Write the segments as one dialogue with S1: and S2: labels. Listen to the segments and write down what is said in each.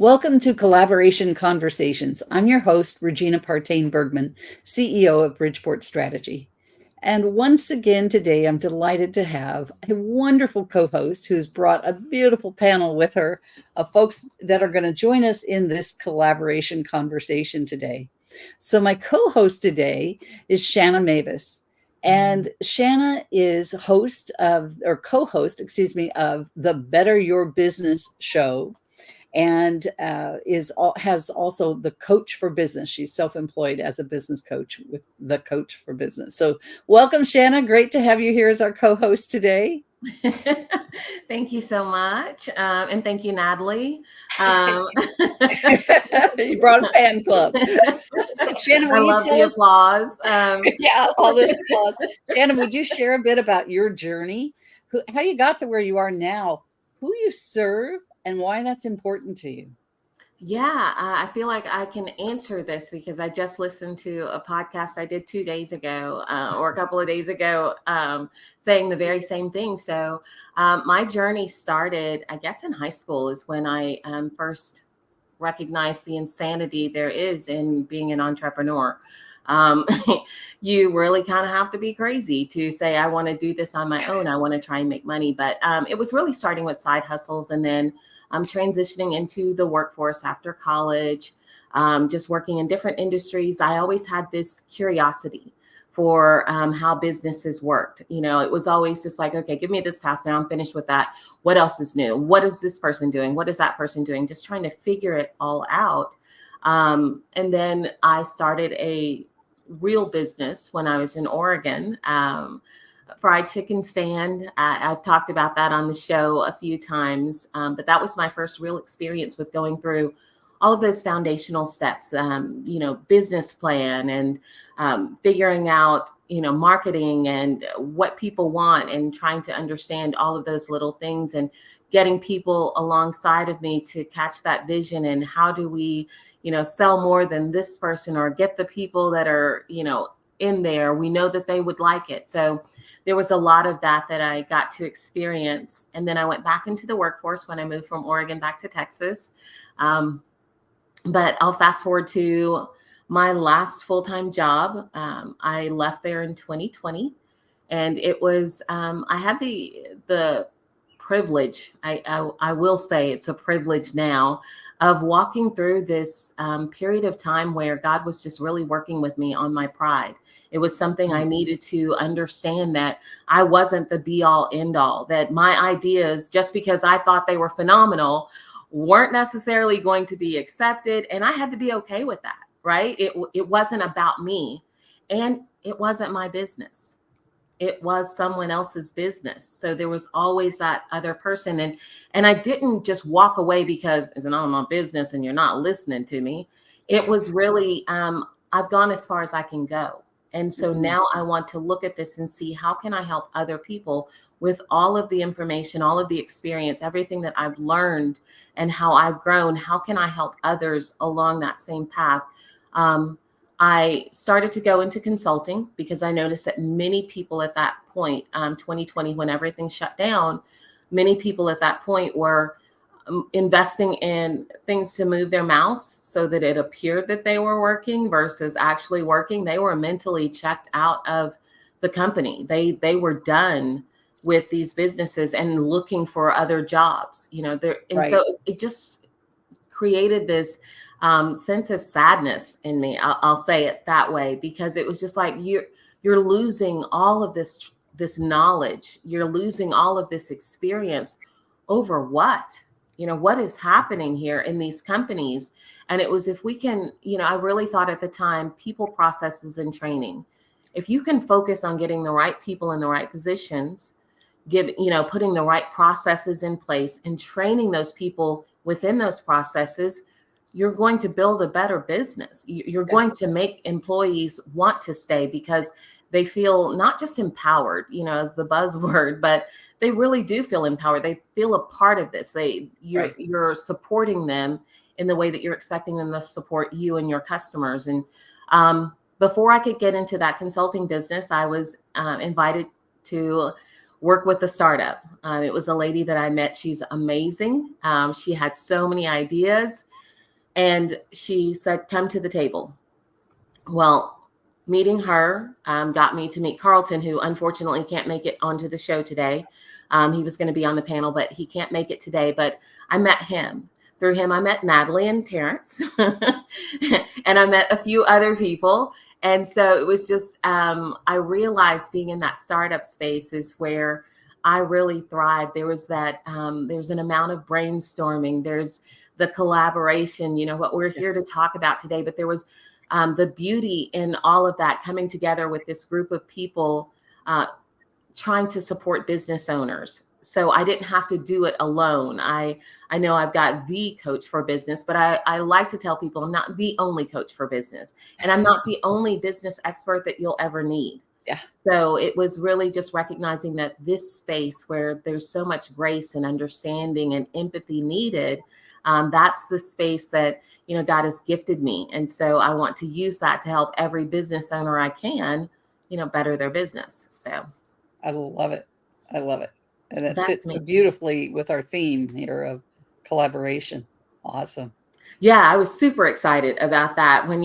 S1: Welcome to Collaboration Conversations. I'm your host, Regina Partain Bergman, CEO of Bridgeport Strategy. And once again today, I'm delighted to have a wonderful co-host who's brought a beautiful panel with her of folks that are going to join us in this collaboration conversation today. So my co-host today is Shanna Mavis. And Shanna is host of, or co-host, excuse me, of the Better Your Business show, and has also the Coach for Business. She's self-employed as a business coach with the Coach for Business. So welcome, Shanna. Great to have you here as our co-host today.
S2: Thank you so much. And thank you, Natalie.
S1: You brought a fan club. Shannon,
S2: I
S1: will you
S2: love
S1: tell
S2: the
S1: us?
S2: applause.
S1: Yeah, all this applause. Shannon, would you share a bit about your journey, how you got to where you are now, who you serve, and why that's important to you?
S2: Yeah, I feel like I can answer this because I just listened to a podcast I did 2 days ago or a couple of days ago saying the very same thing. So my journey started, I guess, in high school is when I first recognized the insanity there is in being an entrepreneur. Um, you really kind of have to be crazy to say, I want to do this on my own. I want to try and make money. But it was really starting with side hustles, and then I'm transitioning into the workforce after college, just working in different industries. I always had this curiosity for how businesses worked. You know, it was always just like, okay, give me this task now. I'm finished with that. What else is new? What is this person doing? What is that person doing? Just trying to figure it all out. And then I started a real business when I was in Oregon. Fried chicken stand. I've talked about that on the show a few times, but that was my first real experience with going through all of those foundational steps, business plan and figuring out, marketing and what people want and trying to understand all of those little things and getting people alongside of me to catch that vision and how do we, sell more than this person or get the people that are, in there. We know that they would like it. So there was a lot of that I got to experience. And then I went back into the workforce when I moved from Oregon back to Texas. But I'll fast forward to my last full-time job. I left there in 2020, and it was I had the privilege. I will say it's a privilege now of walking through this period of time where God was just really working with me on my pride. It was something I needed to understand that I wasn't the be all end all, that my ideas, just because I thought they were phenomenal, weren't necessarily going to be accepted. And I had to be okay with that, right? It wasn't about me, and it wasn't my business. It was someone else's business. So there was always that other person. And I didn't just walk away because it's not my business and you're not listening to me. It was really, I've gone as far as I can go. And so now I want to look at this and see how can I help other people with all of the information, all of the experience, everything that I've learned and how I've grown. How can I help others along that same path? I started to go into consulting because I noticed that many people at that point, 2020, when everything shut down, many people at that point were investing in things to move their mouse so that it appeared that they were working versus actually working. They were mentally checked out of the company. They were done with these businesses and looking for other jobs, there. And
S1: Right.
S2: so it just created this sense of sadness in me. I'll say it that way, because it was just like you're losing all of this knowledge. You're losing all of this experience over what? What is happening here in these companies? And it was, if we can, I really thought at the time, people, processes, and training. If you can focus on getting the right people in the right positions, putting the right processes in place and training those people within those processes, you're going to build a better business. You're going to make employees want to stay because they feel not just empowered, as the buzzword, but they really do feel empowered. They feel a part of this. You're supporting them in the way that you're expecting them to support you and your customers. And before I could get into that consulting business, I was invited to work with a startup. It was a lady that I met. She's amazing. She had so many ideas, and she said, "Come to the table." Well, meeting her got me to meet Carlton, who unfortunately can't make it onto the show today. He was going to be on the panel, but he can't make it today. But I met him. Through him, I met Natalie and Terrence, and I met a few other people. And so it was just, I realized being in that startup space is where I really thrive. There was that, there's an amount of brainstorming. There's the collaboration, what we're here to talk about today. But there was the beauty in all of that coming together with this group of people trying to support business owners. So I didn't have to do it alone. I know I've got the coach for business, but I like to tell people I'm not the only coach for business, and I'm not the only business expert that you'll ever need.
S1: Yeah.
S2: So it was really just recognizing that this space where there's so much grace and understanding and empathy needed, that's the space that, God has gifted me. And so I want to use that to help every business owner I can, better their business. So
S1: I love it. I love it. And it
S2: that's
S1: fits
S2: me.
S1: so beautifully with our theme here of collaboration. Awesome.
S2: Yeah, I was super excited about that when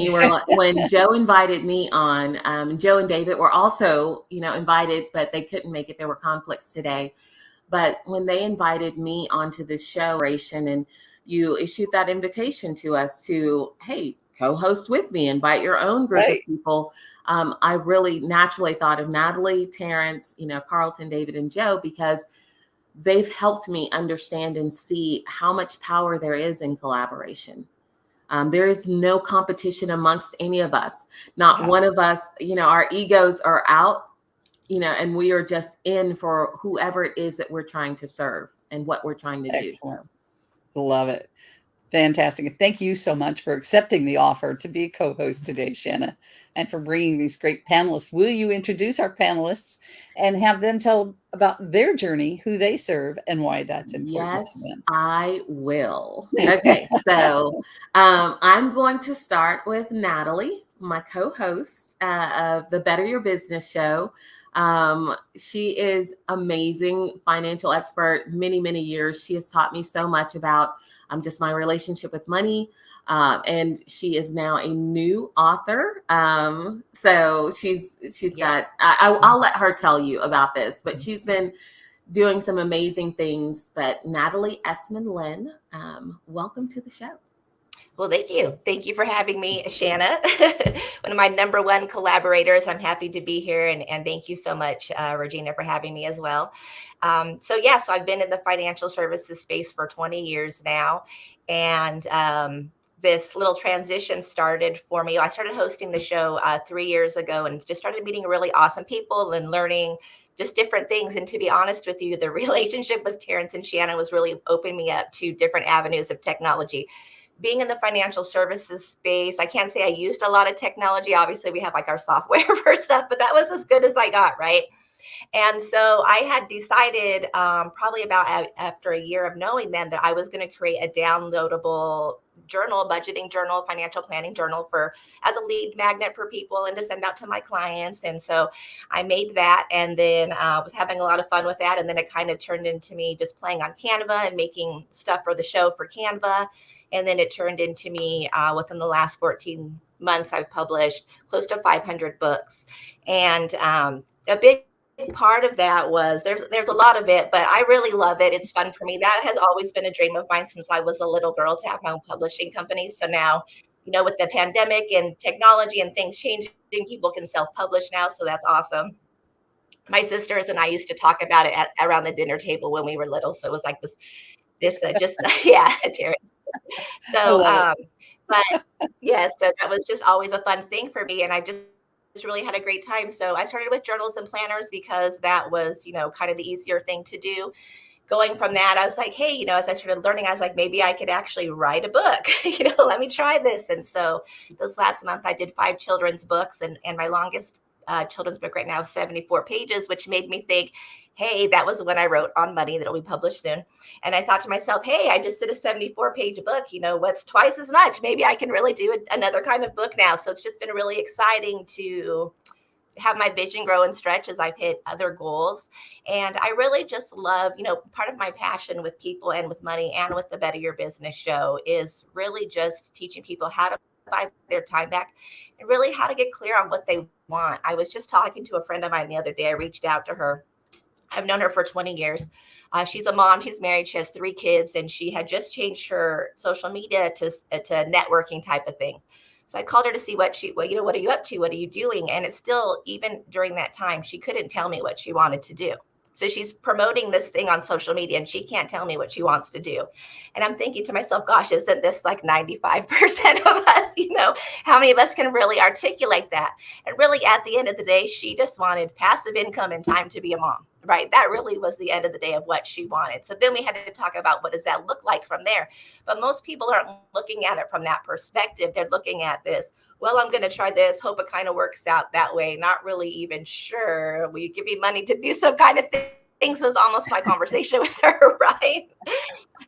S2: when Joe invited me on. Joe and David were also, invited, but they couldn't make it. There were conflicts today. But when they invited me onto this show, and you issued that invitation to us to, hey, co-host with me, invite your own group of
S1: Right.
S2: people. I really naturally thought of Natalie, Terrence, Carlton, David, and Joe, because they've helped me understand and see how much power there is in collaboration. There is no competition amongst any of us. Not one of us, our egos are out, and we are just in for whoever it is that we're trying to serve and what we're trying to do.
S1: Excellent. Love it. Fantastic. And thank you so much for accepting the offer to be a co-host today, Shanna, and for bringing these great panelists. Will you introduce our panelists and have them tell about their journey, who they serve, and why that's important to
S2: Yes,
S1: them?
S2: I will. Okay, so I'm going to start with Natalie, my co-host of the Better Your Business show. She is amazing financial expert, many, many years. She has taught me so much about just my relationship with money. And she is now a new author. So she's got, I'll let her tell you about this, but she's been doing some amazing things. But Natalie Esman-Lynn, welcome to the show.
S3: Well, thank you. Thank you for having me, Shanna, one of my number one collaborators. I'm happy to be here. And thank you so much, Regina, for having me as well. So I've been in the financial services space for 20 years now. And this little transition started for me. I started hosting the show 3 years ago and just started meeting really awesome people and learning just different things. And to be honest with you, the relationship with Terrence and Shanna was really opening me up to different avenues of technology. Being in the financial services space, I can't say I used a lot of technology. Obviously, we have like our software for stuff, but that was as good as I got, right? And so I had decided probably about after a year of knowing them that I was going to create a downloadable journal, budgeting journal, financial planning journal as a lead magnet for people and to send out to my clients. And so I made that and then was having a lot of fun with that. And then it kind of turned into me just playing on Canva and making stuff for the show for Canva. And then it turned into me within the last 14 months, I've published close to 500 books. And a big part of that was there's a lot of it, but I really love it. It's fun for me. That has always been a dream of mine since I was a little girl to have my own publishing company. So now, with the pandemic and technology and things changing, people can self-publish now. So that's awesome. My sisters and I used to talk about it around the dinner table when we were little. So it was like Terry. So, but yes, so that was just always a fun thing for me. And I just really had a great time. So I started with journals and planners because that was, kind of the easier thing to do. Going from that, I was like, hey, as I started learning, I was like, maybe I could actually write a book, let me try this. And so this last month I did 5 children's books and my longest children's book right now is 74 pages, which made me think, hey, that was when I wrote on money that'll be published soon. And I thought to myself, hey, I just did a 74-page book, what's twice as much? Maybe I can really do another kind of book now. So it's just been really exciting to have my vision grow and stretch as I've hit other goals. And I really just love, part of my passion with people and with money and with the Better Your Business show is really just teaching people how to buy their time back and really how to get clear on what they want. I was just talking to a friend of mine the other day. I reached out to her. I've known her for 20 years. She's a mom. She's married. She has 3 kids, and she had just changed her social media to networking type of thing. So I called her to see what are you up to? What are you doing? And it's still, even during that time, she couldn't tell me what she wanted to do. So she's promoting this thing on social media and she can't tell me what she wants to do. And I'm thinking to myself, gosh, isn't this like 95% of us? How many of us can really articulate that? And really at the end of the day, she just wanted passive income and time to be a mom, right? That really was the end of the day of what she wanted. So then we had to talk about what does that look like from there? But most people aren't looking at it from that perspective. They're looking at this, well, I'm going to try this, hope it kind of works out that way. Not really even sure. Will you give me money to do some kind of things was almost my conversation with her, right?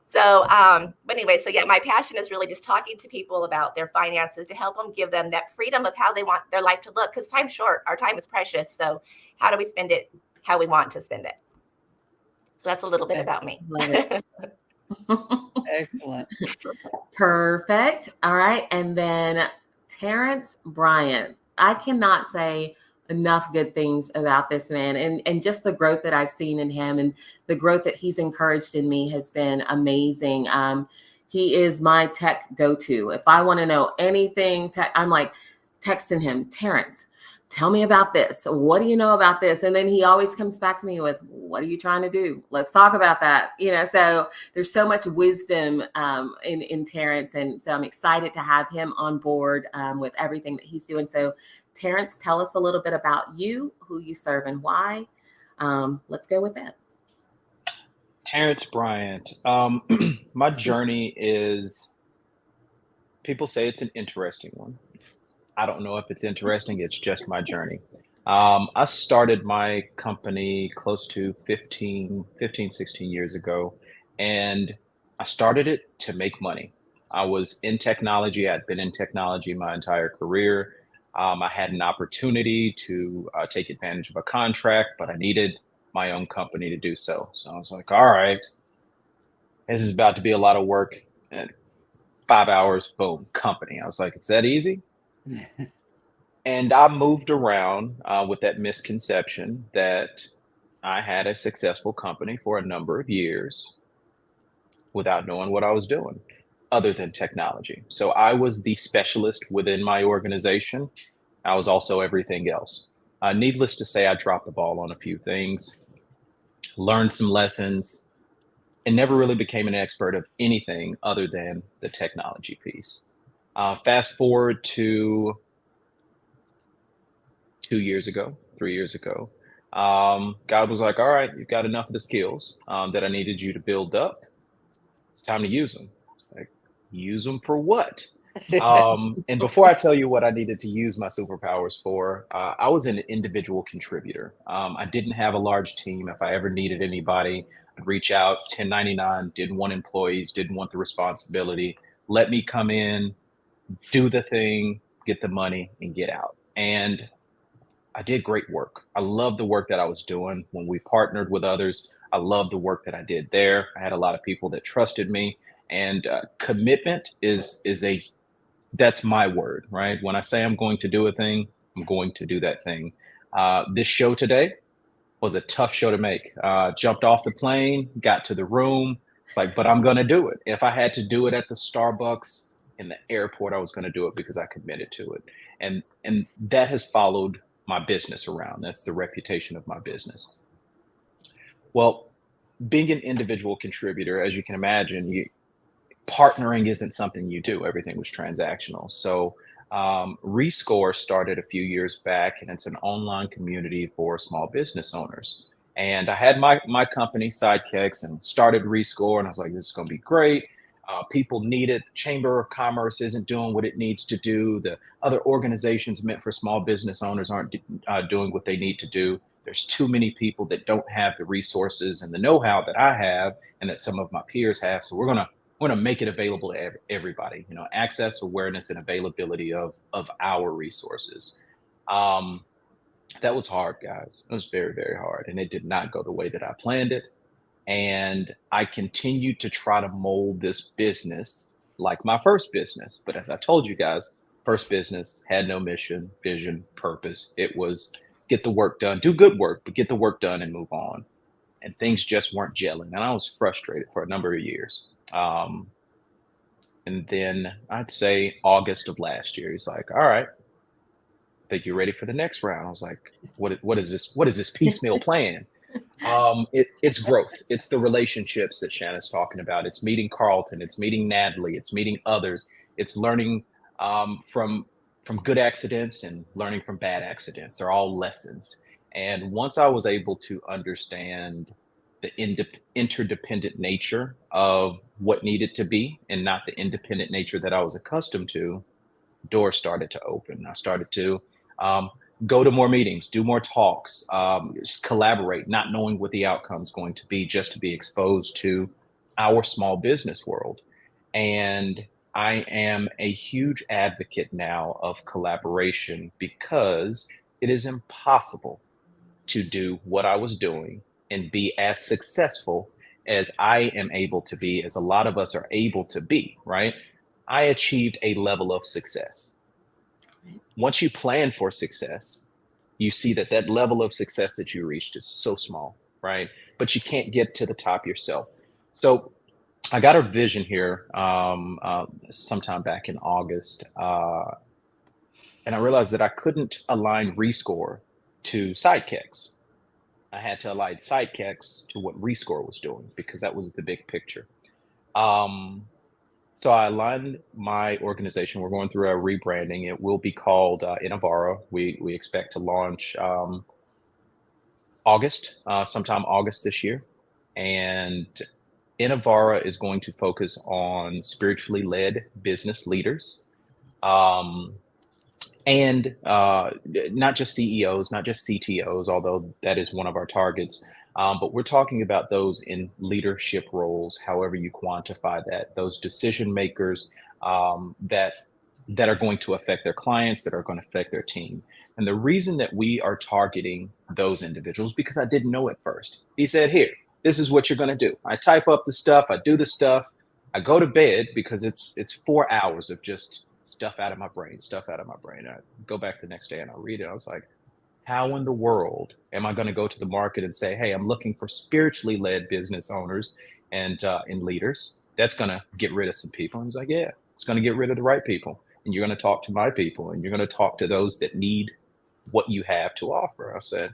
S3: So, but anyway, so yeah, my passion is really just talking to people about their finances to help them, give them that freedom of how they want their life to look, because time's short, our time is precious. So how do we spend it how we want to spend it? So that's a little bit about me.
S1: Excellent.
S2: Perfect. All right. And then Terrence Bryant. I cannot say enough good things about this man, and just the growth that I've seen in him and the growth that he's encouraged in me has been amazing. He is my tech go-to. If I want to know anything tech, I'm like texting him, Terrence, tell me about this. What do you know about this? And then he always comes back to me with, what are you trying to do? Let's talk about that. So there's so much wisdom in Terrence. And so I'm excited to have him on board with everything that he's doing. So Terrence, tell us a little bit about you, who you serve and why. Let's go with that.
S4: Terrence Bryant. My journey is, people say it's an interesting one. I don't know if it's interesting. It's just my journey. I started my company close to 15, 16 years ago, and I started it to make money. I was in technology. I'd been in technology my entire career. I had an opportunity to take advantage of a contract, but I needed my own company to do so. So I was like, all right, this is about to be a lot of work. And 5 hours, boom, company. I was like, it's that easy? And I moved around with that misconception that I had a successful company for a number of years without knowing what I was doing other than technology. So I was the specialist within my organization. I was also everything else. Needless to say, I dropped the ball on a few things, learned some lessons, and never really became an expert of anything other than the technology piece. Fast forward to 3 years ago, God was like, all right, you've got enough of the skills that I needed you to build up. It's time to use them. Like, use them for what? And before I tell you what I needed to use my superpowers for, I was an individual contributor. I didn't have a large team. If I ever needed anybody, I'd reach out, 1099, didn't want employees, didn't want the responsibility. Let me come in, do the thing, get the money, and get out. And I did great work. I loved the work that I was doing. When we partnered with others, I loved the work that I did there. I had a lot of people that trusted me, and commitment that's my word, right? When I say I'm going to do a thing, I'm going to do that thing. This show today was a tough show to make. Jumped off the plane, got to the room, but I'm going to do it. If I had to do it at the Starbucks in the airport, I was going to do it because I committed to it. And that has followed my business around. That's the reputation of my business. Well, being an individual contributor, as you can imagine, partnering isn't something you do. Everything was transactional. So Rescore started a few years back, and it's an online community for small business owners. And I had my company, Sidekicks, and started Rescore, and I was like, this is going to be great. People need it. The Chamber of Commerce isn't doing what it needs to do. The other organizations meant for small business owners aren't doing what they need to do. There's too many people that don't have the resources and the know-how that I have and that some of my peers have. So we're gonna make it available to everybody. Access, awareness, and availability of our resources. That was hard, guys. It was very, very hard. And it did not go the way that I planned it. And I continued to try to mold this business like my first business. But as I told you guys, first business had no mission, vision, purpose. It was get the work done, do good work, but get the work done and move on. And things just weren't gelling. And I was frustrated for a number of years. And then I'd say August of last year, he's like, all right, think you're ready for the next round. I was like, what is this? What is this piecemeal plan? It's growth. It's the relationships that Shanna's talking about. It's meeting Carlton. It's meeting Natalie. It's meeting others. It's learning from good accidents and learning from bad accidents. They're all lessons. And once I was able to understand the interdependent nature of what needed to be and not the independent nature that I was accustomed to, doors started to open. I started to go to more meetings, do more talks, just collaborate, not knowing what the outcome is going to be, just to be exposed to our small business world. And I am a huge advocate now of collaboration because it is impossible to do what I was doing and be as successful as I am able to be, as a lot of us are able to be, right? I achieved a level of success. Once you plan for success, you see that that level of success that you reached is so small, right? But you can't get to the top yourself. So I got a vision here sometime back in August, and I realized that I couldn't align Rescore to Sidekicks. I had to align Sidekicks to what Rescore was doing because that was the big picture. So I aligned my organization. We're going through a rebranding. It will be called Innovara. We expect to launch August, sometime August this year. And Innovara is going to focus on spiritually led business leaders. And not just CEOs, not just CTOs, although that is one of our targets. But we're talking about those in leadership roles, however you quantify that, those decision makers that are going to affect their clients, that are going to affect their team. And the reason that we are targeting those individuals, because I didn't know at first. He said, here, this is what you're going to do. I type up the stuff, I do the stuff, I go to bed because it's 4 hours of just stuff out of my brain. I go back the next day and I read it. I was like, how in the world am I going to go to the market and say, hey, I'm looking for spiritually led business owners and leaders? That's going to get rid of some people. And he's like, yeah, it's going to get rid of the right people. And you're going to talk to my people and you're going to talk to those that need what you have to offer. I said,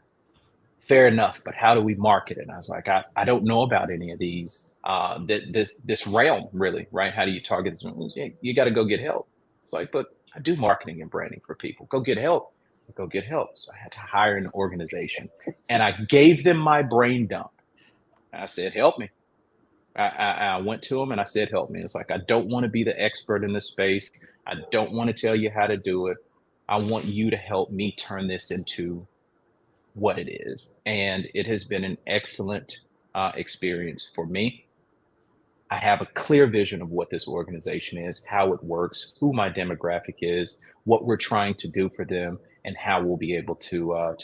S4: fair enough, but how do we market it? And I was like, I don't know about any of these, this realm really, right? How do you target this? You got to go get help. It's like, but I do marketing and branding for people. Go get help. So I had to hire an organization and I gave them my brain dump. I said, help me. I went to them and I said, help me. It's like, I don't want to be the expert in this space. I don't want to tell you how to do it. I want you to help me turn this into what it is. And it has been an excellent experience for me. I have a clear vision of what this organization is, how it works, who my demographic is, what we're trying to do for them, and how we'll be able to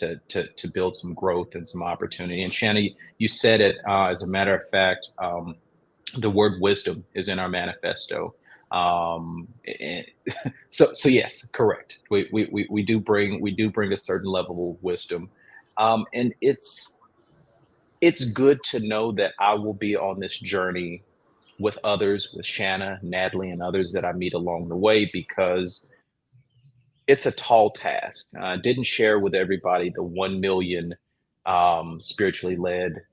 S4: build some growth and some opportunity. And Shanna, you said it. As a matter of fact, the word wisdom is in our manifesto. So yes, correct. We do bring a certain level of wisdom, and it's good to know that I will be on this journey with others, with Shanna, Natalie, and others that I meet along the way, because it's a tall task. I didn't share with everybody the 1 million spiritually led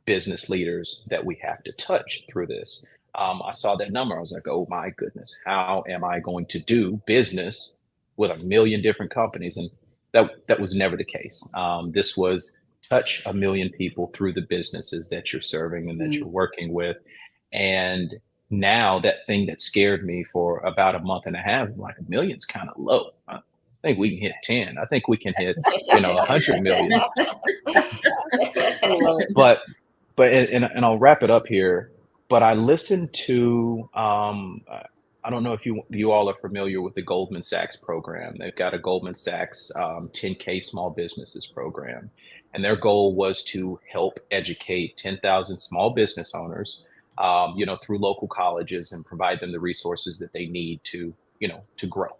S4: business leaders that we have to touch through this. I saw that number. I was like, oh my goodness, how am I going to do business with 1 million different companies? And that was never the case. This was touch 1 million people through the businesses that you're serving and that you're working with. And now that thing that scared me for about a month and a half, like 1 million's kind of low. I think we can hit 10. I think we can hit, 100 million. But I'll wrap it up here. But I listened to I don't know if you all are familiar with the Goldman Sachs program. They've got a Goldman Sachs 10K small businesses program, and their goal was to help educate 10,000 small business owners, through local colleges and provide them the resources that they need to grow.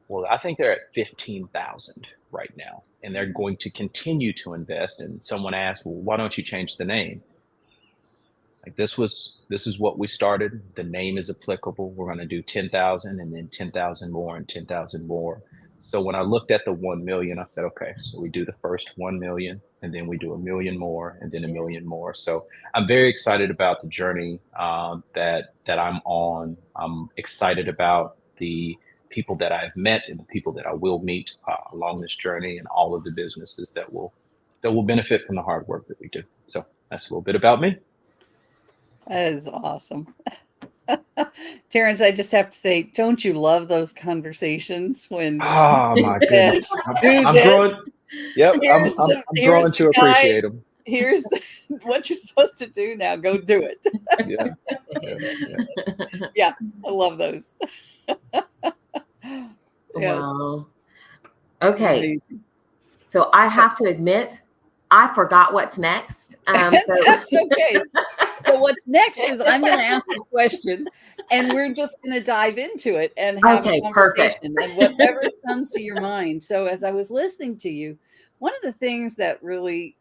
S4: Well, I think they're at 15,000 right now, and they're going to continue to invest. And someone asked, well, why don't you change the name? Like this is what we started. The name is applicable. We're going to do 10,000 and then 10,000 more and 10,000 more. So when I looked at the 1 million, I said, okay, so we do the first 1 million and then we do a million more and then a million more. So I'm very excited about the journey that I'm on. I'm excited about the people that I've met and the people that I will meet along this journey, and all of the businesses that will benefit from the hard work that we do. So that's a little bit about me.
S1: That is awesome. Terrence, I just have to say, don't you love those conversations when
S4: oh my goodness, I'm growing. Yep, I'm growing to appreciate them.
S1: Here's what you're supposed to do now. Go do it. Yeah, I love those.
S2: Yes. Wow. Okay.
S1: Amazing.
S2: So I have to admit, I forgot what's next.
S1: That's okay. So what's next is I'm going to ask a question, and we're just going to dive into it and have a conversation and whatever comes to your mind. So as I was listening to you, one of the things that really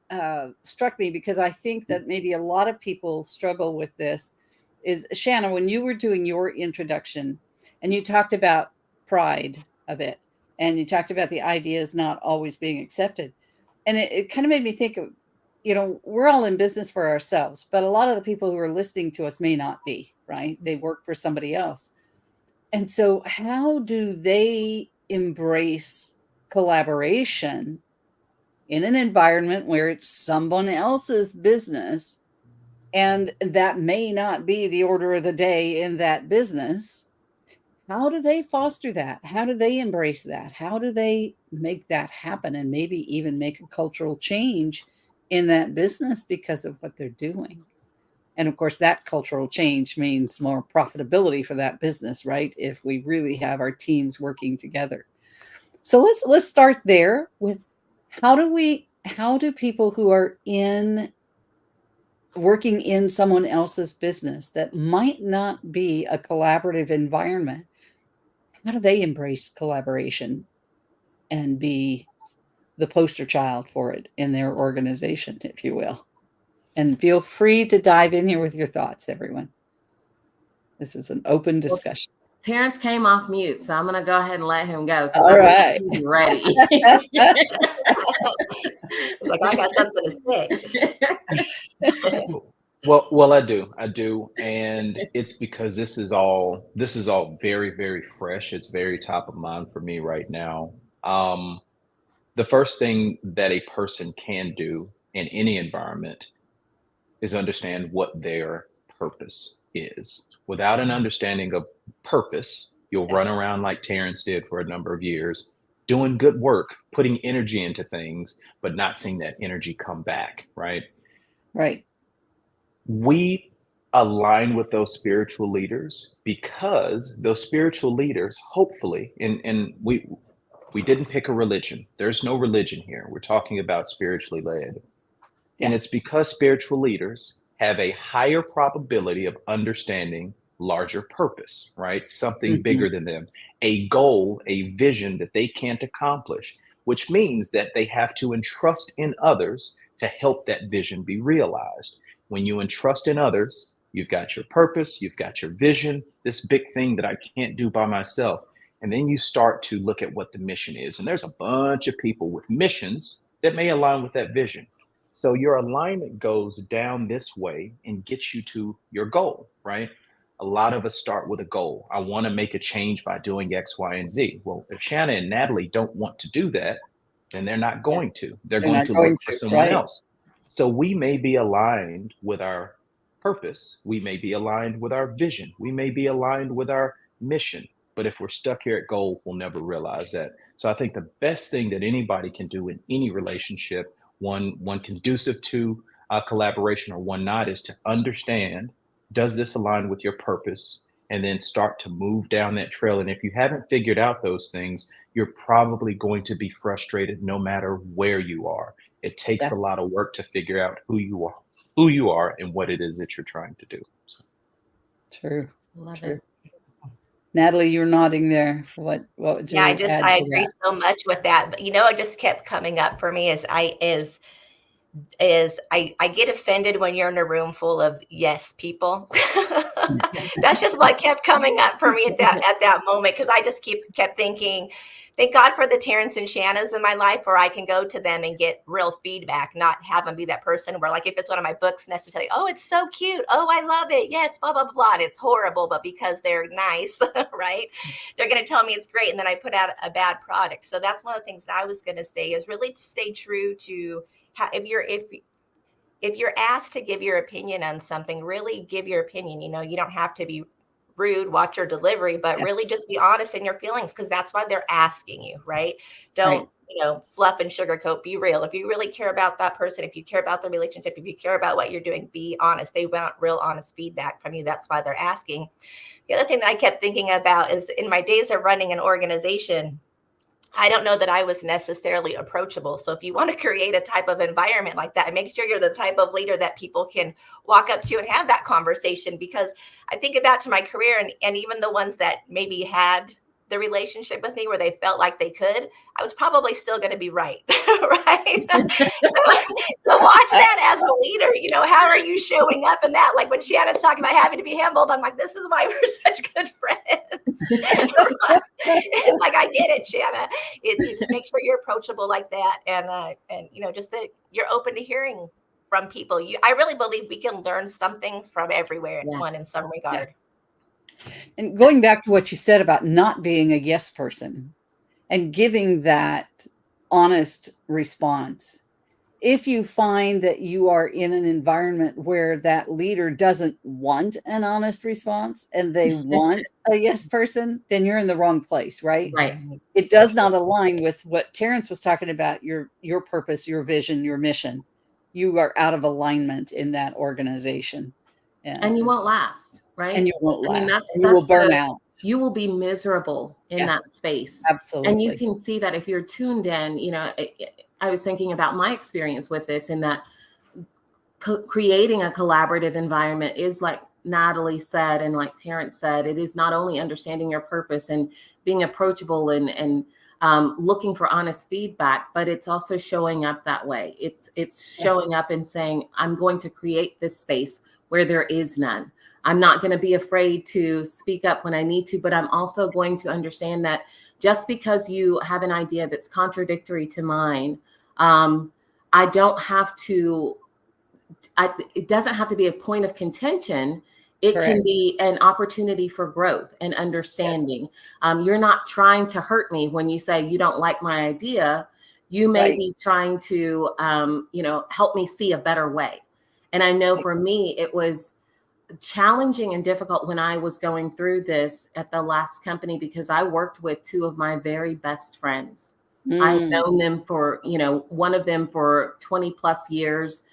S1: struck me, because I think that maybe a lot of people struggle with this, is, Shanna, when you were doing your introduction and you talked about pride a bit, and you talked about the ideas not always being accepted. And it kind of made me think of, we're all in business for ourselves, but a lot of the people who are listening to us may not be, right? They work for somebody else. And so how do they embrace collaboration in an environment where it's someone else's business, and that may not be the order of the day in that business? How do they foster that? How do they embrace that? How do they make that happen, and maybe even make a cultural change in that business because of what they're doing? And of course, that cultural change means more profitability for that business, right? If we really have our teams working together. So let's start there with how do people who are working in someone else's business that might not be a collaborative environment, how do they embrace collaboration and be the poster child for it in their organization, if you will? And feel free to dive in here with your thoughts, everyone. This is an open discussion.
S2: Well, Terrence came off mute, so I'm going to go ahead and let him go.
S1: All right.
S2: He's ready.
S3: Like, I got something to say.
S4: Well, I do. And it's because this is all very, very fresh. It's very top of mind for me right now. The first thing that a person can do in any environment is understand what their purpose is. Without an understanding of purpose, you'll run around like Terrence did for a number of years, doing good work, putting energy into things, but not seeing that energy come back, right?
S1: Right.
S4: We align with those spiritual leaders because those spiritual leaders, hopefully, and we didn't pick a religion. There's no religion here. We're talking about spiritually led. Yeah. And it's because spiritual leaders have a higher probability of understanding larger purpose, right? Something bigger than them, a goal, a vision that they can't accomplish, which means that they have to entrust in others to help that vision be realized. When you entrust in others, you've got your purpose, you've got your vision, this big thing that I can't do by myself. And then you start to look at what the mission is. And there's a bunch of people with missions that may align with that vision. So your alignment goes down this way and gets you to your goal, right? A lot of us start with a goal. I want to make a change by doing X, Y, and Z. Well, if Shanna and Natalie don't want to do that, then they're not going to. They're going to look for someone else. So we may be aligned with our purpose. We may be aligned with our vision. We may be aligned with our mission. But if we're stuck here at goal, we'll never realize that. So I think the best thing that anybody can do in any relationship, one conducive to collaboration or one not, is to understand, does this align with your purpose? and then start to move down that trail. And if you haven't figured out those things, you're probably going to be frustrated no matter where you are. It takes a lot of work to figure out who you are and what it is that you're trying to do.
S1: True.
S2: Love
S1: True.
S2: it.
S1: Natalie, you're nodding there. What would you add
S3: I
S1: to
S3: agree
S1: that?
S3: so much with that. But it just kept coming up for me I get offended when you're in a room full of yes people. That's just what kept coming up for me at that moment, because I just kept thinking, thank God for the Terrence and Shannas in my life where I can go to them and get real feedback, not have them be that person where, like, if it's one of my books necessarily, oh, it's so cute, oh, I love it, yes, blah, blah, blah, blah, and it's horrible, but because they're nice, right, they're going to tell me it's great, and then I put out a bad product. So that's one of the things that I was going to say, is really to stay true to how, if you're asked to give your opinion on something, really give your opinion. You don't have to be rude, watch your delivery, but really just be honest in your feelings, because that's why they're asking you, right? Don't, fluff and sugarcoat, be real. If you really care about that person, if you care about the relationship, if you care about what you're doing, be honest. They want real honest feedback from you. That's why they're asking. The other thing that I kept thinking about is, in my days of running an organization, I don't know that I was necessarily approachable. So if you want to create a type of environment like that, make sure you're the type of leader that people can walk up to and have that conversation. Because I think about to my career, and even the ones that maybe had the relationship with me where they felt like they could, I was probably still going to be right. Right. So watch that as a leader. How are you showing up in that? Like when Shanna's talking about having to be humbled, I'm like, this is why we're such good friends. It's like, I get it, Shanna. You just make sure you're approachable like that. And just that you're open to hearing from people. I really believe we can learn something from everywhere, in some regard.
S1: Yeah. And going back to what you said about not being a yes person and giving that honest response, if you find that you are in an environment where that leader doesn't want an honest response and they want a yes person, then you're in the wrong place, right?
S2: Right.
S1: It does not align with what Terrence was talking about, your purpose, your vision, your mission. You are out of alignment in that organization.
S2: And you won't last, right?
S1: And you won't last.
S2: And
S1: you will burn out.
S2: You will be miserable in that space.
S1: Absolutely.
S2: And you can see that if you're tuned in. I was thinking about my experience with this, in that creating a collaborative environment is, like Natalie said, and like Terrence said, it is not only understanding your purpose and being approachable and looking for honest feedback, but it's also showing up that way. It's showing up and saying, I'm going to create this space where there is none. I'm not going to be afraid to speak up when I need to, but I'm also going to understand that just because you have an idea that's contradictory to mine, I don't have to, it doesn't have to be a point of contention. It can be an opportunity for growth and understanding. You're not trying to hurt me when you say you don't like my idea. You may be trying to, help me see a better way. And I know for me, it was challenging and difficult when I was going through this at the last company, because I worked with two of my very best friends. I've known them for, one of them for 20 plus years.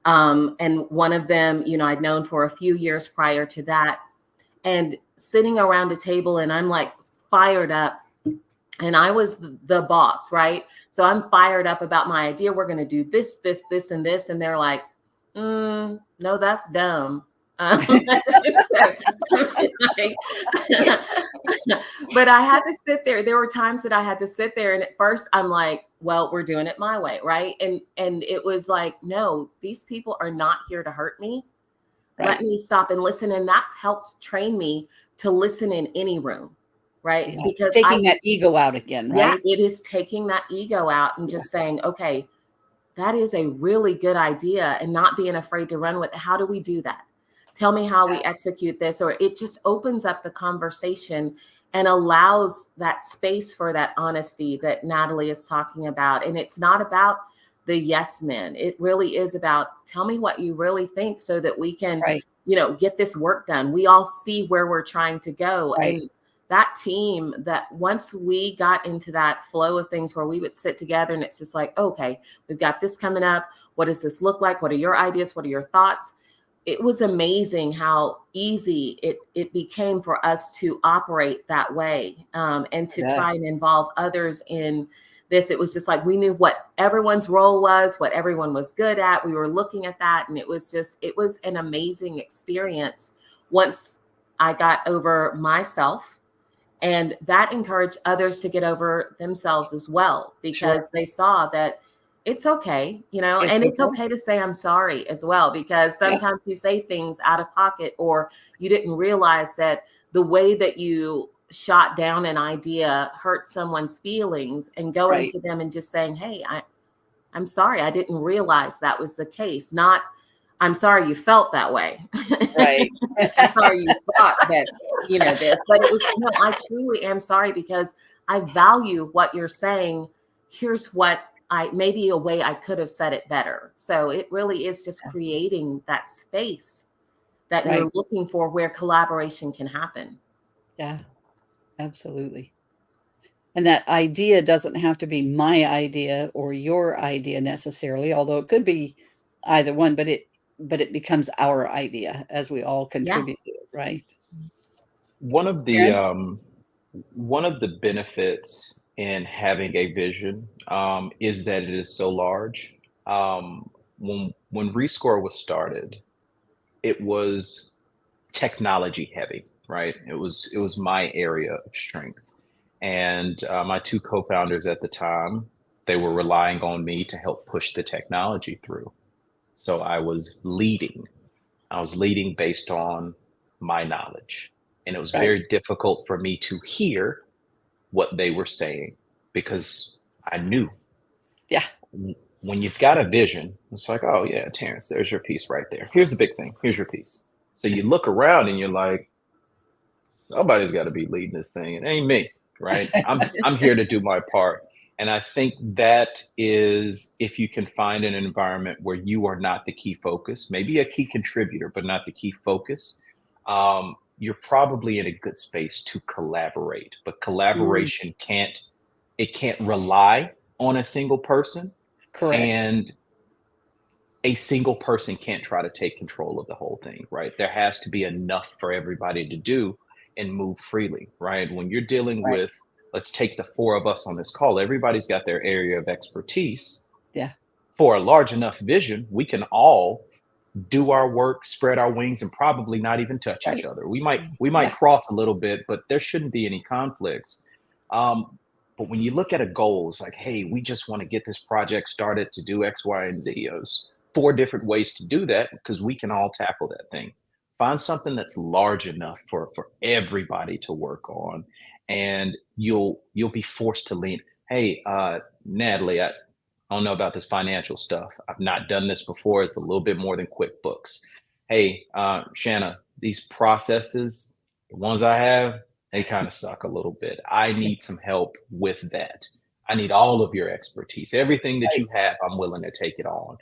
S2: And one of them, I'd known for a few years prior to that. And sitting around a table, and I'm like fired up, and I was the boss, right? So I'm fired up about my idea. We're going to do this, this, this, and this. And they're like, no, that's dumb. But I had to sit there. There were times that I had to sit there. And at first I'm like, well, we're doing it my way. Right. And it was like, no, these people are not here to hurt me. Right. Let me stop and listen. And that's helped train me to listen in any room. Right.
S1: Yeah.
S2: Because
S1: taking that ego out again. Right.
S2: Yeah, it is taking that ego out and just saying, okay, that is a really good idea, and not being afraid to run with it. How do we do that? Tell me how we execute this. Or it just opens up the conversation and allows that space for that honesty that Natalie is talking about. And it's not about the yes men. It really is about, tell me what you really think so that we can, get this work done. We all see where we're trying to go. Right. And that team, that once we got into that flow of things where we would sit together and it's just like, okay, we've got this coming up. What does this look like? What are your ideas? What are your thoughts? it was amazing how easy it became for us to operate that way, and to try and involve others in this. It was just like we knew what everyone's role was, what everyone was good at. We were looking at that, and it was an amazing experience once I got over myself. And that encouraged others to get over themselves as well, because they saw that it's okay, and it's okay to say I'm sorry as well, because sometimes you say things out of pocket, or you didn't realize that the way that you shot down an idea hurt someone's feelings, and going to them and just saying, hey, I'm sorry, I didn't realize that was the case. Not, I'm sorry you felt that way.
S1: Right.
S2: I'm sorry you thought that, this. But it was, no, I truly am sorry, because I value what you're saying. Here's what maybe a way I could have said it better. So it really is just creating that space that you're looking for, where collaboration can happen.
S1: Yeah, absolutely. And that idea doesn't have to be my idea or your idea necessarily, although it could be either one, but it becomes our idea as we all contribute to it, right?
S4: One of the
S1: Terrence?
S4: one of the benefits in having a vision is that it is so large. When Rescore was started, it was technology heavy, right? It was my area of strength, and my two co-founders at the time, they were relying on me to help push the technology through. So I was leading. I was leading based on my knowledge, and it was very difficult for me to hear what they were saying, because I knew.
S1: Yeah.
S4: When you've got a vision, it's like, oh yeah, Terrence, there's your piece right there. Here's the big thing. Here's your piece. So you look around and you're like, somebody's got to be leading this thing. It ain't me, right? I'm here to do my part. And I think that is, if you can find an environment where you are not the key focus, maybe a key contributor, but not the key focus, you're probably in a good space to collaborate. But collaboration can't rely on a single person.
S1: Correct.
S4: And a single person can't try to take control of the whole thing, right? There has to be enough for everybody to do and move freely, right? When you're dealing with, let's take the four of us on this call, everybody's got their area of expertise.
S1: Yeah.
S4: For a large enough vision, we can all do our work, spread our wings, and probably not even touch each other. We might cross a little bit, but there shouldn't be any conflicts. But when you look at a goal, it's like, hey, we just want to get this project started to do X, Y, and Z. There's 4 different ways to do that, because we can all tackle that thing. Find something that's large enough for everybody to work on, and you'll be forced to lean. Hey, Natalie, I don't know about this financial stuff. I've not done this before. It's a little bit more than QuickBooks. Hey, Shanna, these processes, the ones I have, they kind of suck a little bit. I need some help with that. I need all of your expertise. Everything that you have, I'm willing to take it on.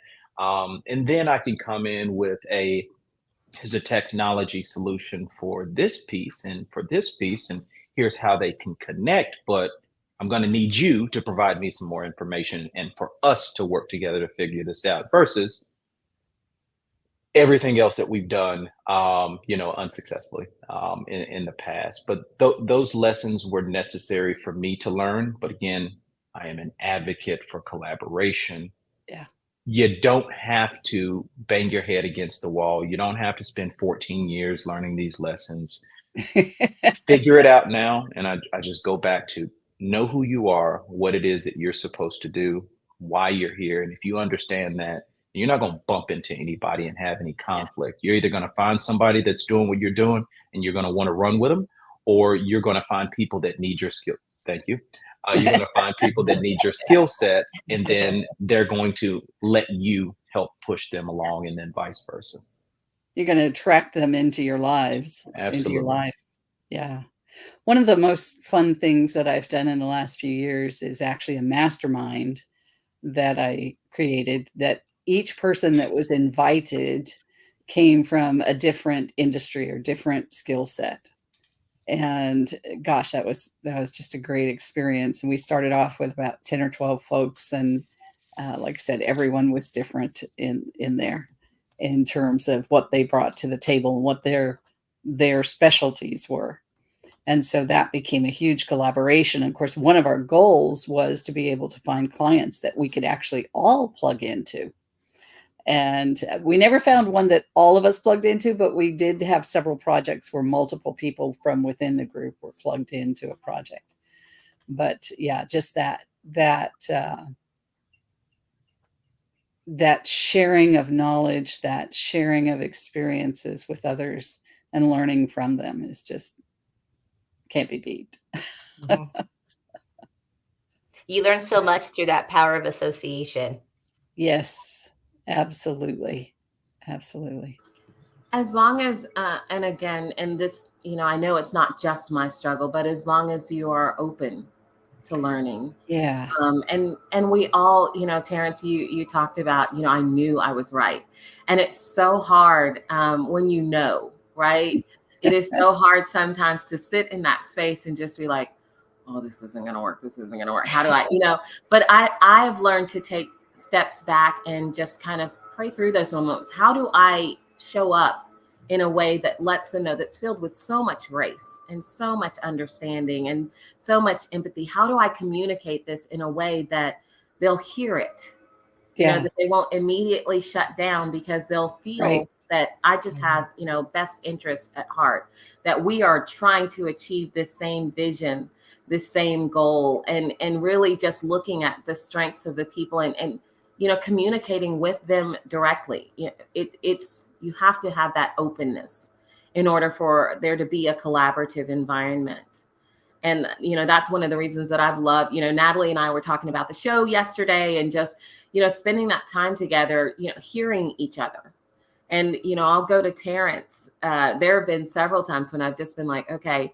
S4: And then I can come in with here's a technology solution for this piece and for this piece, and here's how they can connect. But I'm going to need you to provide me some more information and for us to work together to figure this out, versus everything else that we've done, unsuccessfully in the past. But those lessons were necessary for me to learn. But again, I am an advocate for collaboration.
S1: Yeah.
S4: You don't have to bang your head against the wall. You don't have to spend 14 years learning these lessons. Figure it out now. And I just go back to know who you are, what it is that you're supposed to do, why you're here. And if you understand that, you're not going to bump into anybody and have any conflict. You're either going to find somebody that's doing what you're doing and you're going to want to run with them, or you're going to find people that need your skill. Thank you. You're going to find people that need your skill set, and then they're going to let you help push them along, and then vice versa.
S1: You're going to attract them into your lives,
S4: Absolutely.
S1: into your life. Yeah. One of the most fun things that I've done in the last few years is actually a mastermind that I created, that each person that was invited came from a different industry or different skill set. And gosh, that was just a great experience. And we started off with about 10 or 12 folks. And like I said, everyone was different in there. in terms of what they brought to the table and what their specialties were. And so that became a huge collaboration. And of course, one of our goals was to be able to find clients that we could actually all plug into. And we never found one that all of us plugged into, but we did have several projects where multiple people from within the group were plugged into a project. But yeah, just that sharing of knowledge, that sharing of experiences with others and learning from them is just can't be beat.
S3: Mhm. You learn so much through that power of association.
S1: Yes, absolutely. Absolutely.
S2: As long as, and again, and this, I know it's not just my struggle, but as long as you are open to learning.
S1: Yeah.
S2: And we all, Terrence, you talked about, I knew I was right. And it's so hard when right? It is so hard sometimes to sit in that space and just be like, oh, this isn't going to work. This isn't going to work. How do I, but I've learned to take steps back and just kind of pray through those moments. How do I show up in a way that lets them know, that's filled with so much grace and so much understanding and so much empathy? How do I communicate this in a way that they'll hear it?
S1: Yeah.
S2: That they won't immediately shut down, because they'll feel
S1: Right.
S2: that I just have, best interest at heart, that we are trying to achieve this same vision, this same goal, and really just looking at the strengths of the people and communicating with them directly. It's you have to have that openness in order for there to be a collaborative environment. And, that's one of the reasons that I've loved, Natalie and I were talking about the show yesterday, and just, spending that time together, hearing each other. And, I'll go to Terrence. There have been several times when I've just been like, okay,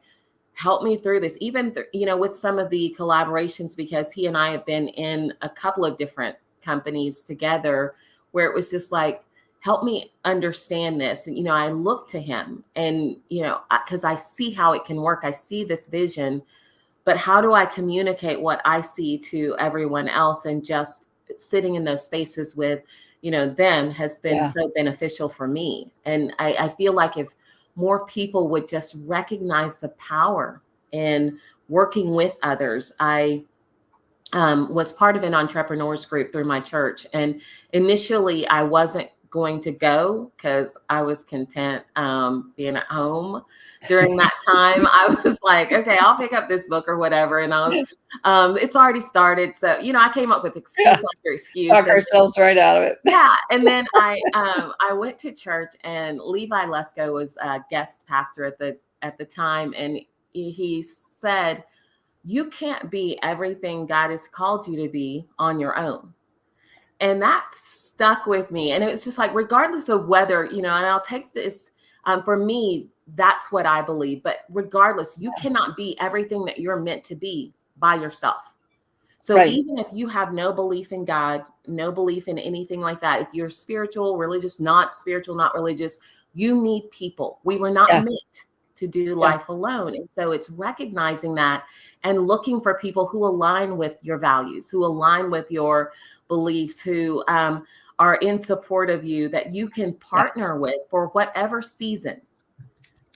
S2: help me through this, even, with some of the collaborations, because he and I have been in a couple of different companies together where it was just like, help me understand this. And, I look to him and, because I see how it can work. I see this vision, but how do I communicate what I see to everyone else? And just sitting in those spaces with, them has been so beneficial for me. And I feel like if more people would just recognize the power in working with others. I was part of an entrepreneurs group through my church. And initially I wasn't going to go because I was content being at home during that time. I was like, okay, I'll pick up this book or whatever. And I was, it's already started. So, I came up with excuse after excuse.
S1: Talk ourselves right out of it.
S2: Yeah. And then I went to church, and Levi Lesko was a guest pastor at the time. And he said, you can't be everything God has called you to be on your own. And that stuck with me. And it was just like, regardless of whether, and I'll take this, for me, that's what I believe. But regardless, you cannot be everything that you're meant to be by yourself. So even if you have no belief in God, no belief in anything like that, if you're spiritual, religious, not spiritual, not religious, you need people. We were not meant to do life alone. And so it's recognizing that and looking for people who align with your values, who align with your beliefs, who are in support of you, that you can partner with for whatever season,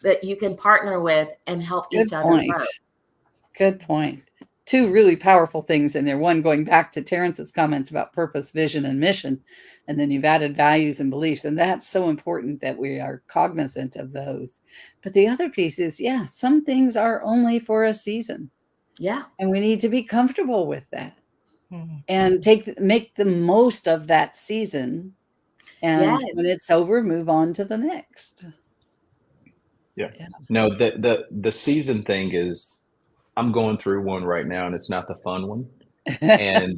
S2: that you can partner with and help each other grow.
S1: Good point. Two really powerful things in there. One, going back to Terrence's comments about purpose, vision, and mission. And then you've added values and beliefs. And that's so important that we are cognizant of those. But the other piece is, some things are only for a season.
S2: Yeah.
S1: And we need to be comfortable with that. And make the most of that season. And when it's over, move on to the next.
S4: No, the season thing is, I'm going through one right now, and it's not the fun one. And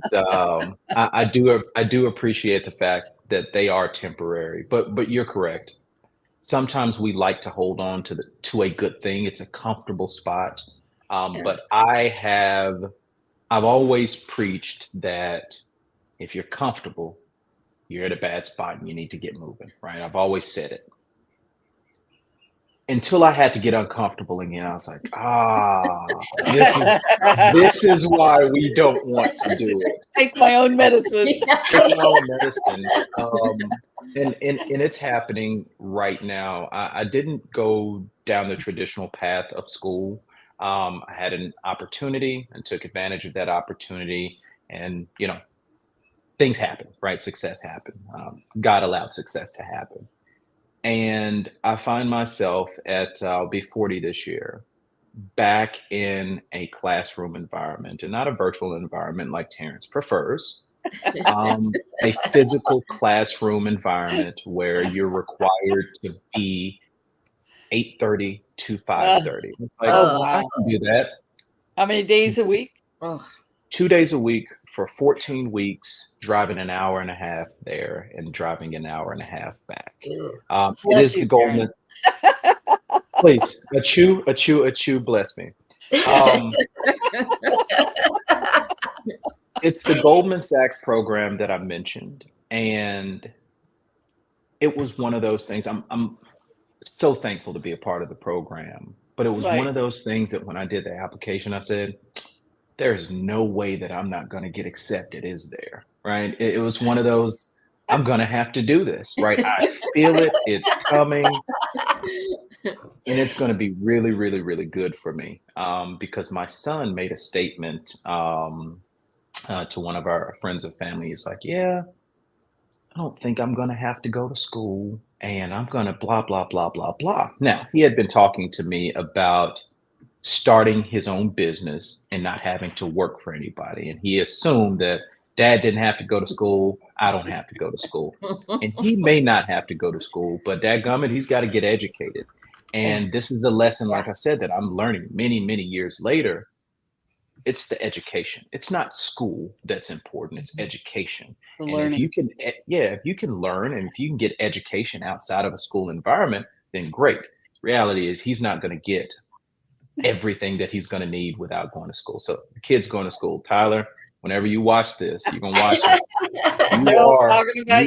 S4: I do appreciate the fact that they are temporary, but you're correct. Sometimes we like to hold on to a good thing. It's a comfortable spot. But I've always preached that if you're comfortable, you're at a bad spot and you need to get moving, right? I've always said it. until I had to get uncomfortable again. I was like, this is why we don't want to do it.
S1: Take my own medicine.
S4: Take my own medicine. And it's happening right now. I didn't go down the traditional path of school. I had an opportunity and took advantage of that opportunity. And, things happen, right? Success happened. God allowed success to happen. And I find myself I'll be 40 this year, back in a classroom environment and not a virtual environment like Terrence prefers. A physical classroom environment where you're required to be 8:30 to 5:30. Like,
S1: Oh, wow.
S4: I can do that.
S1: How many days a week?
S4: 2 days a week for 14 weeks, driving an hour and a half there and driving an hour and a half back. It is the Goldman. Please, a chew, bless me. It's the Goldman Sachs program that I mentioned, and it was one of those things. I'm so thankful to be a part of the program, but it was one of those things that when I did the application, I said, there's no way that I'm not going to get accepted, is there? Right? It was one of those, I'm going to have to do this, right? I feel it. It's coming. And it's going to be really, really, really good for me, because my son made a statement to one of our friends and family. He's like, yeah, I don't think I'm going to have to go to school, and I'm going to blah, blah, blah, blah, blah. Now, he had been talking to me about starting his own business and not having to work for anybody. And he assumed that Dad didn't have to go to school. I don't have to go to school. And he may not have to go to school, but dadgummit, he's got to get educated. And this is a lesson, like I said, that I'm learning many, many years later. It's the education. It's not school that's important. It's education.
S1: The
S4: and
S1: learning.
S4: if you can learn and if you can get education outside of a school environment, then great. Reality is he's not going to get everything that he's going to need without going to school. So the kid's going to school. Tyler, whenever you watch this, you're going to watch it.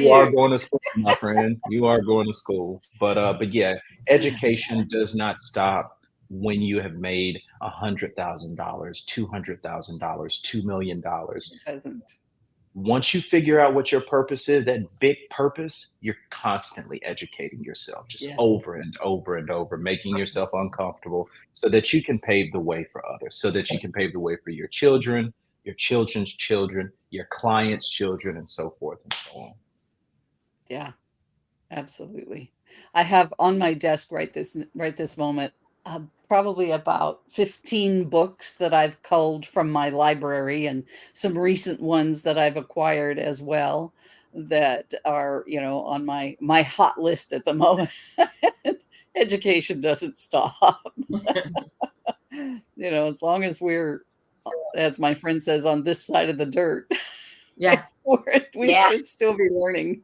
S4: You are going to school, my friend. You are going to school. But yeah, education does not stop when you have made $100,000, $200,000, $2 million.
S1: It doesn't.
S4: Once you figure out what your purpose is, that big purpose, you're constantly educating yourself, just over and over and over, making yourself uncomfortable so that you can pave the way for others, so that you can pave the way for your children, your children's children, your clients' children, and so forth and so on.
S1: Yeah, absolutely. I have on my desk right this moment, probably about 15 books that I've culled from my library and some recent ones that I've acquired as well that are, on my hot list at the moment. Education doesn't stop. As long as we're, as my friend says, on this side of the dirt.
S2: Yeah.
S1: we should still be learning.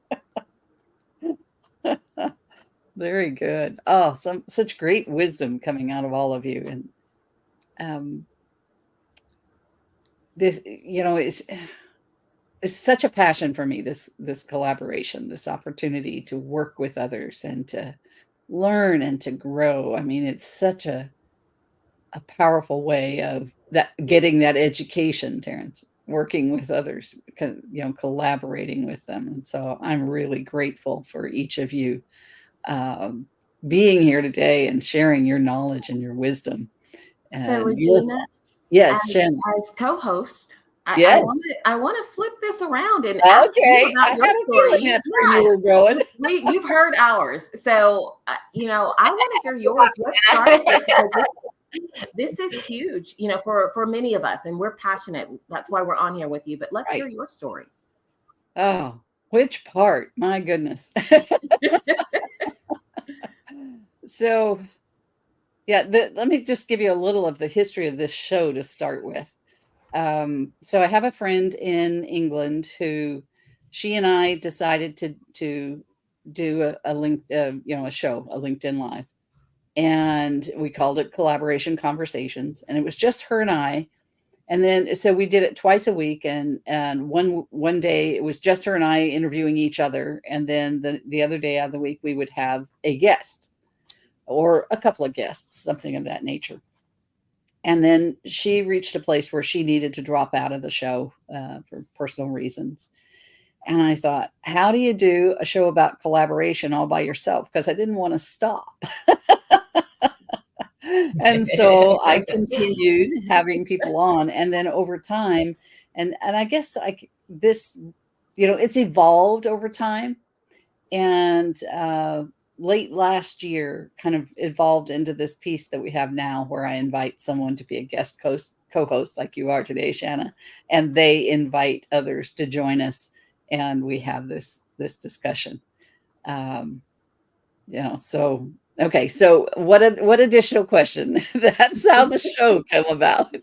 S1: Very good. Oh, such great wisdom coming out of all of you. And this, is such a passion for me, this collaboration, this opportunity to work with others and to learn and to grow. I mean, it's such a powerful way of getting that education, Terrence, working with others, collaborating with them. And so I'm really grateful for each of you being here today and sharing your knowledge and your wisdom. And
S2: so Regina,
S1: Shanna,
S2: as co-host,
S1: yes,
S2: I want to flip this around and
S1: ask
S2: you about your story.
S1: That's where you were going.
S2: You've heard ours, so I want to hear yours. What started it? Because this is huge, for many of us, and we're passionate. That's why we're on here with you. But let's hear your story.
S1: Oh, which part? My goodness. So, let me just give you a little of the history of this show to start with. So I have a friend in England who she and I decided to do a show, a LinkedIn Live. And we called it Collaboration Conversations. And it was just her and I. And then, so we did it twice a week. And one day it was just her and I interviewing each other. And then the other day of the week, we would have a guest. or a couple of guests, something of that nature. And then she reached a place where she needed to drop out of the show for personal reasons. And I thought, how do you do a show about collaboration all by yourself? Because I didn't want to stop. And so I continued having people on. And then over time, and I guess this, it's evolved over time. And late last year kind of evolved into this piece that we have now, where I invite someone to be a guest co-host like you are today, Shanna, and they invite others to join us, and we have this discussion. So okay, so what additional question? That's how the show came about.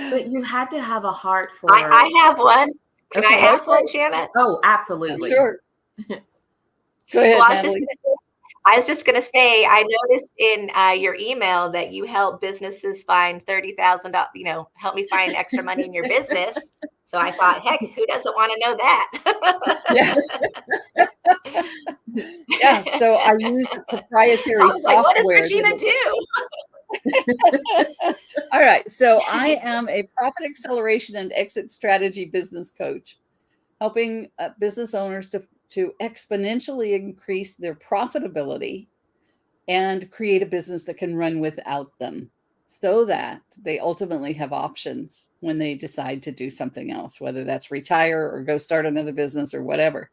S2: But you had to have a heart for.
S3: I have one. Can I ask one, Shanna?
S2: Oh, absolutely.
S1: Sure. Go ahead,
S3: Well,
S1: Natalie.
S3: I was just going to say, I noticed in your email that you help businesses find $30,000, help me find extra money in your business. So I thought, heck, who doesn't want to know that?
S1: Yeah. So I use proprietary software.
S3: What does Regina do?
S1: All right. So I am a profit acceleration and exit strategy business coach, helping business owners to exponentially increase their profitability and create a business that can run without them, so that they ultimately have options when they decide to do something else, whether that's retire or go start another business or whatever.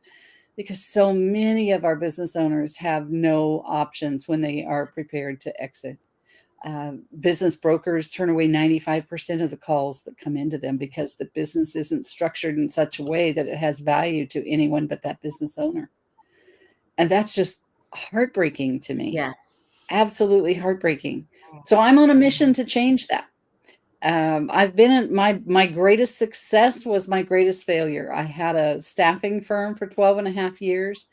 S1: Because so many of our business owners have no options when they are prepared to exit. Business brokers turn away 95% of the calls that come into them because the business isn't structured in such a way that it has value to anyone but that business owner. And that's just heartbreaking to me.
S2: Yeah.
S1: Absolutely heartbreaking. So I'm on a mission to change that. I've been my greatest success was my greatest failure. I had a staffing firm for 12 and a half years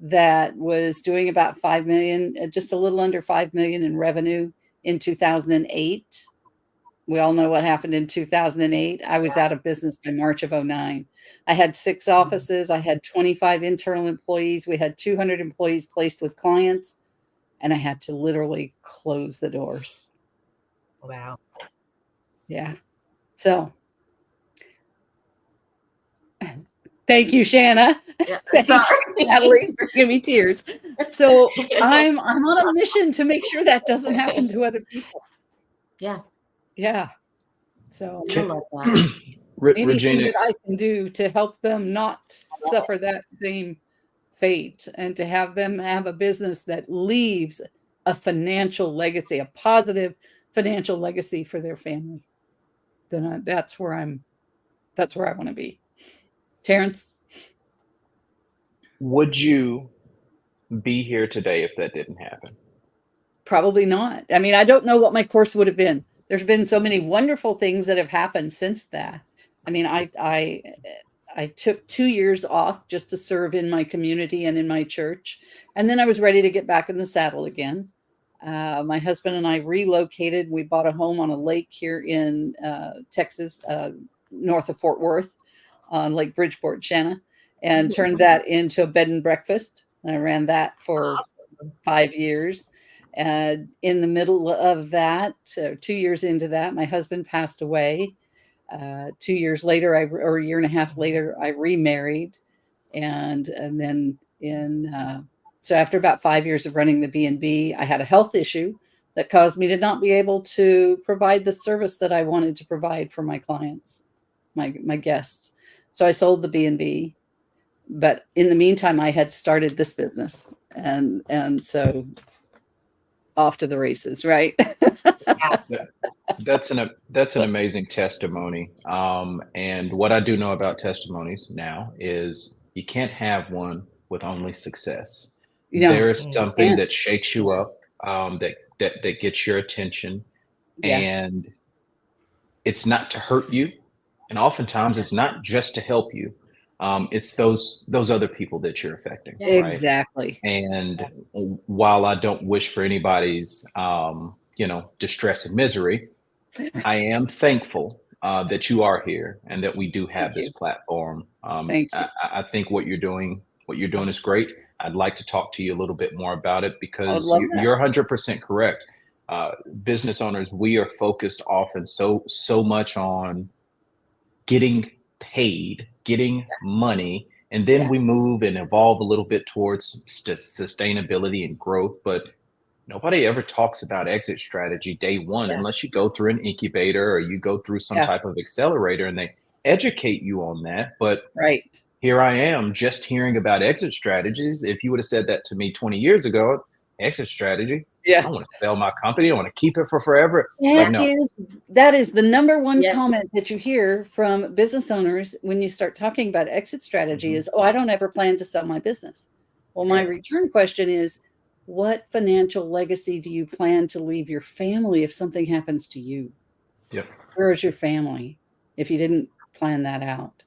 S1: that was doing about 5 million, just a little under 5 million in revenue in 2008. We all know what happened in 2008. I was out of business by March of 2009. I had 6 offices. I had 25 internal employees. We had 200 employees placed with clients, and I had to literally close the doors.
S3: Wow.
S1: Yeah. So thank you, Shanna.
S2: Yeah.
S1: Thanks, Natalie, for giving me tears. So I'm on a mission to make sure that doesn't happen to other people.
S2: Yeah.
S1: Yeah. So
S2: I love that.
S1: anything
S4: Regina,
S1: that I can do to help them not suffer that same fate, and to have them have a business that leaves a financial legacy, a positive financial legacy for their family, then that's where I want to be. Terrence?
S4: would you be here today if that didn't happen?
S1: Probably not. I mean, I don't know what my course would have been. There's been so many wonderful things that have happened since that. I mean, I took 2 years off just to serve in my community and in my church. And then I was ready to get back in the saddle again. My husband and I relocated. We bought a home on a lake here in Texas, north of Fort Worth, on Lake Bridgeport, Shanna, and turned that into a bed and breakfast. And I ran that for 5 years. And in the middle of that, 2 years into that, my husband passed away. 2 years later, or a year and a half later, I remarried. And then so after about 5 years of running the B&B, I had a health issue that caused me to not be able to provide the service that I wanted to provide for my clients, my guests. So I sold the B&B. But in the meantime, I had started this business. And so off to the races, right?
S4: That's an amazing testimony. And what I do know about testimonies now is you can't have one with only success.
S1: No,
S4: there is something
S1: can't.
S4: that shakes you up, that gets your attention,
S1: Yeah.
S4: and it's not to hurt you, and oftentimes it's not just to help you. It's those other people that you're affecting. Right?
S1: Exactly.
S4: And while I don't wish for anybody's distress and misery, I am thankful that you are here and that we do have this platform.
S1: Thank you.
S4: I think what you're doing is great. I'd like to talk to you a little bit more about it,
S1: I would
S4: because
S1: love that.
S4: you're 100% correct. Business owners, we are focused often so much on getting paid, getting money, and then
S1: Yeah.
S4: we move and evolve a little bit towards sustainability and growth. But nobody ever talks about exit strategy day one
S1: Yeah.
S4: unless you go through an incubator or you go through some
S1: Yeah.
S4: type of accelerator and they educate you on that. But
S1: Right.
S4: here I am just hearing about exit strategies. If you would have said that to me 20 years ago, exit strategy,
S1: Yeah.
S4: I want to sell my company, I want to keep it for forever.
S1: That
S4: Like, no.
S1: is the number one
S2: Yes.
S1: comment that you hear from business owners when you start talking about exit strategy
S4: Mhm.
S1: is, oh, I don't ever plan to sell my business. Well, my
S4: Yeah.
S1: return question is, what financial legacy do you plan to leave your family if something happens to you?
S4: Yep.
S1: Where is your family if you didn't plan that out?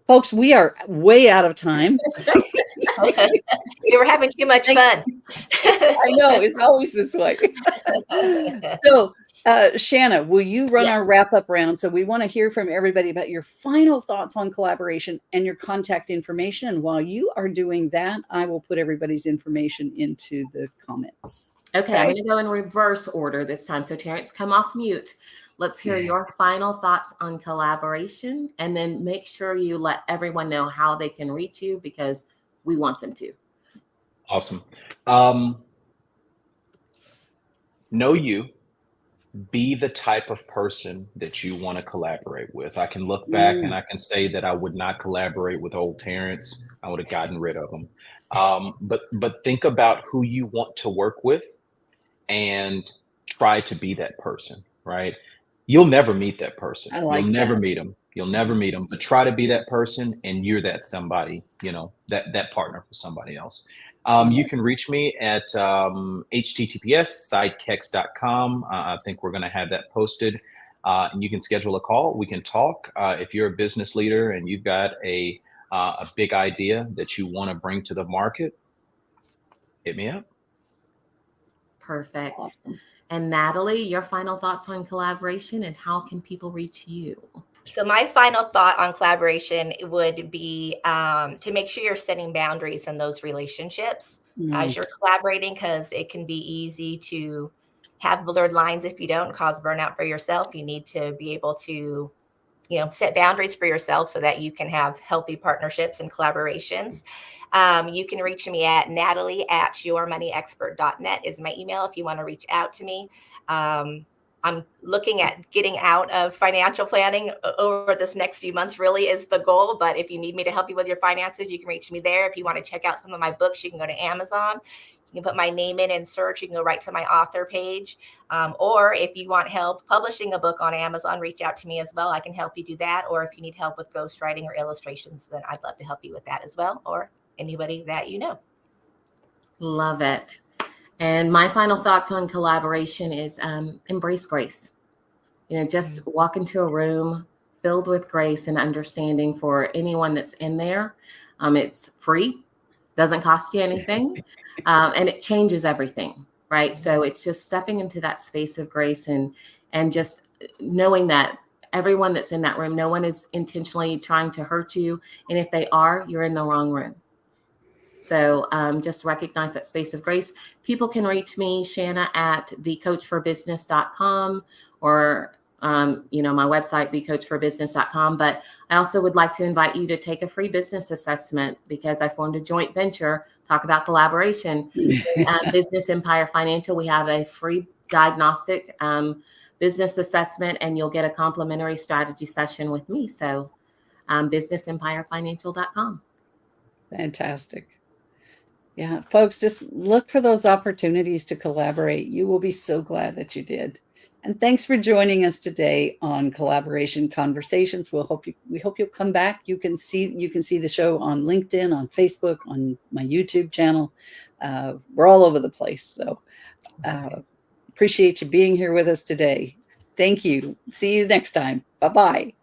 S1: Folks, we are way out of time.
S3: We were having too much fun.
S1: I know, it's always this way. So, Shanna, will you run
S3: Yes.
S1: our wrap-up round? So we want to hear from everybody about your final thoughts on collaboration and your contact information. And while you are doing that, I will put everybody's information into the comments.
S2: Okay, I'm going to go in reverse order this time. So Terrence, come off mute. Let's hear your final thoughts on collaboration, and then make sure you let everyone know how they can reach you, because we want them to.
S4: Awesome. Know you. Be the type of person that you want to collaborate with. I can look back and I can say that I would not collaborate with old Terrence. I would have gotten rid of him. But think about who you want to work with and try to be that person, right? You'll never meet that person.
S1: I
S4: You'll
S1: like
S4: never
S1: that.
S4: meet them. You'll never meet them. But try to be that person, and you're that somebody. That partner for somebody else. You can reach me at https://sidekex.com. I think we're going to have that posted, and you can schedule a call. We can talk. If you're a business leader and you've got a big idea that you want to bring to the market, hit me up.
S2: Perfect.
S1: Awesome.
S2: And Natalie, your final thoughts on collaboration and how can people reach you?
S3: So my final thought on collaboration would be to make sure you're setting boundaries in those relationships as you're collaborating, because it can be easy to have blurred lines if you don't, cause burnout for yourself. You need to be able to, set boundaries for yourself so that you can have healthy partnerships and collaborations. You can reach me at natalie@yourmoneyexpert.net is my email if you want to reach out to me. I'm looking at getting out of financial planning over this next few months, really is the goal. But if you need me to help you with your finances, you can reach me there. If you want to check out some of my books, you can go to Amazon. You can put my name in and search. You can go right to my author page. Or if you want help publishing a book on Amazon, reach out to me as well. I can help you do that. Or if you need help with ghostwriting or illustrations, then I'd love to help you with that as well. Or anybody that you know.
S2: Love it. And my final thoughts on collaboration is embrace grace. Just walk into a room filled with grace and understanding for anyone that's in there. It's free, doesn't cost you anything, and it changes everything, right? So it's just stepping into that space of grace and just knowing that everyone that's in that room, no one is intentionally trying to hurt you. And if they are, you're in the wrong room. So just recognize that space of grace. People can reach me, Shanna, at thecoachforbusiness.com, or my website, thecoachforbusiness.com. But I also would like to invite you to take a free business assessment, because I formed a joint venture, talk about collaboration, Business Empire Financial. We have a free diagnostic business assessment, and you'll get a complimentary strategy session with me. So businessempirefinancial.com.
S1: Fantastic. Yeah, folks, just look for those opportunities to collaborate. You will be so glad that you did. And thanks for joining us today on Collaboration Conversations. We hope you'll come back. You can see the show on LinkedIn, on Facebook, on my YouTube channel. We're all over the place. So appreciate you being here with us today. Thank you. See you next time. Bye-bye.